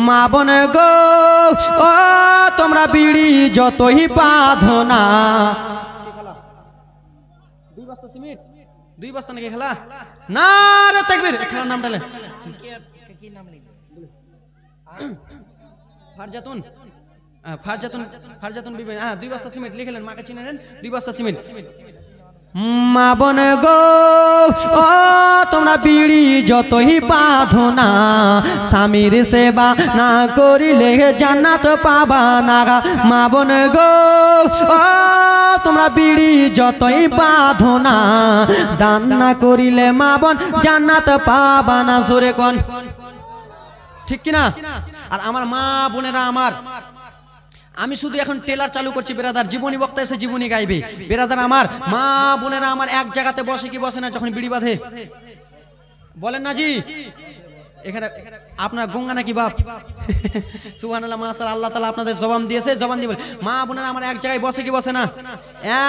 মা বোন গো ও তোমরা বিড়ি যতই বাঁধো না। দুই বস্তা সিমেন্ট, দুই বস্তা নাকি খেলা না রে তাকবীর, খেলার নামটা লে কি নাম লিখবে? ফারজাতুন, ফারজাতুন, ফারজাতুন বিবি। হ্যাঁ, দুই বস্তা সিমেন্ট লিখলেন, মাকে চিনে নেন, দুই বস্তা সিমেন্ট। মা বোন গো ও তোমরা বিড়ি যতই বাঁধো না, স্বামীর সেবা না করিলে জান্নাত পাবা না। মা বোন গো ও তোমরা বিড়ি যতই বাঁধো না, দান না করিলে মা বোন জান্নাত পাবা না। জোরে কোন ঠিক কিনা? আর আমার মা বোনেরা, আমার আমি শুধু এখন টেলার চালু করছি বেরাদার, জীবনী বক্তা এসে জীবনী গাইবে বেরাদার। আমার মা বোনেরা আমার এক জায়গাতে বসে কি বসে না যখন বিড়ি বাঁধে? বলেন না জি? এখানে আপনার গঙ্গা নাকি বাপ? সুবহানাল্লাহ, মাশাআল্লাহ, আল্লাহ তাআলা আপনাদের জবান দিয়েছে, জবান দিয়ে বলে মা বোনেরা আমার এক জায়গায় বসে কি বসে না?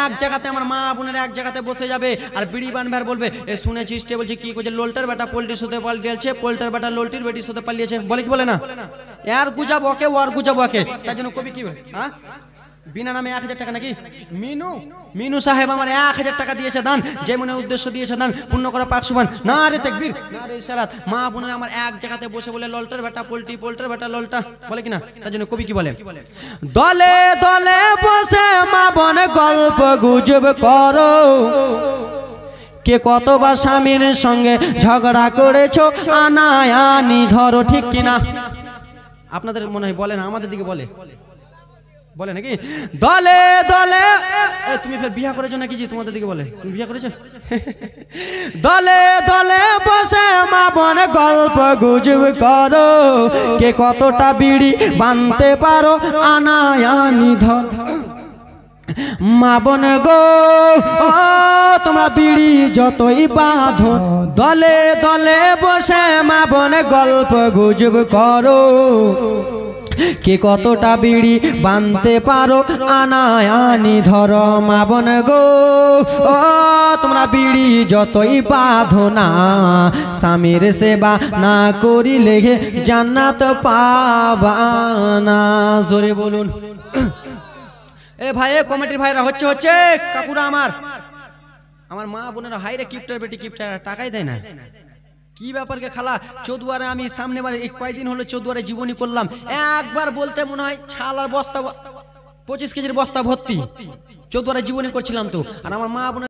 এক জায়গাতে আমার মা বোনেরা এক জায়গাতে বসে যাবে আর বিড়ি বানবে আর বলবে এ শুনেছিস তে বলছে কি করছে, লোলটার বেটা পোল্ট্রির সাথে পালিয়েছে, পোল্টার বেটা লোলটির বেটির সাথে পালিয়েছে, বলে কি বলে না? এর গুজাব ওকে, ওর গুজাব ওকে। তার জন্য কবি কি বলে, হ্যাঁ বিনা নামে 1000 টাকা নাকি? মিনু, মিনু সাহেব আমার 1000 টাকা দিয়েছে দান, যে মনে উদ্দেশ্য দিয়েছে দান পূর্ণ করা পাক সুবহান। না রে তাকবীর, না রে ইশারাত। মা বোনেরা আমার এক জায়গাতে বসে বলে ললটার বেটা পোল্ট্রি, পোল্টার বেটা ললটা, বলে কিনা? তার জন্য কবি কি বলে, দলে দলে বসে মা বোনে গল্প গুজব করো, কে কতবার স্বামীর সঙ্গে ঝগড়া করেছো, আনায়ানি ধরো, ঠিক কিনা? আপনাদের মনে হয় বলে না, আমাদের দিকে বলে, বলে নাকি? দলে দলে তুমি ফের বিয়া করেছো নাকি? জি তোমাদের দিকে বলে, তুমি বিয়া করেছো? দলে দলে বসে মা বোনে গল্প গুজব করো, কে কতটা বিড়ি বানতে পারো, আনায়ানি ধর। মা বোন গো ও তোমরা বিড়ি যতই বাঁধো, দলে দলে বসে মা বোনে গল্প গুজব করো, কে কতটা বিড়ি বানতে পারো, আনায়ানি ধরো। মা বোন গো ও তোমরা বিড়ি যতই বাঁধো না, স্বামীর সেবা না করিলে জান্নাত পাবা না। জোরে বলুন। এ ভাই, কমিটির ভাইরা হচ্ছে হচ্ছে কাকুরা, আমার মা বোনেরা হাইরে কিপটার বেটি কিপটার, টাকাই দেয় না। কি ব্যাপার কে খালা? চৌদুয়ারে আমি সামনে বারে কয়েকদিন হলো চৌদুয়ারে জীবনী করলাম, একবার বলতে মনে হয় ছালার বস্তা 25 কেজির বস্তা ভর্তি চৌদুয়ারে জীবনী করছিলাম তো। আর আমার মা বোনের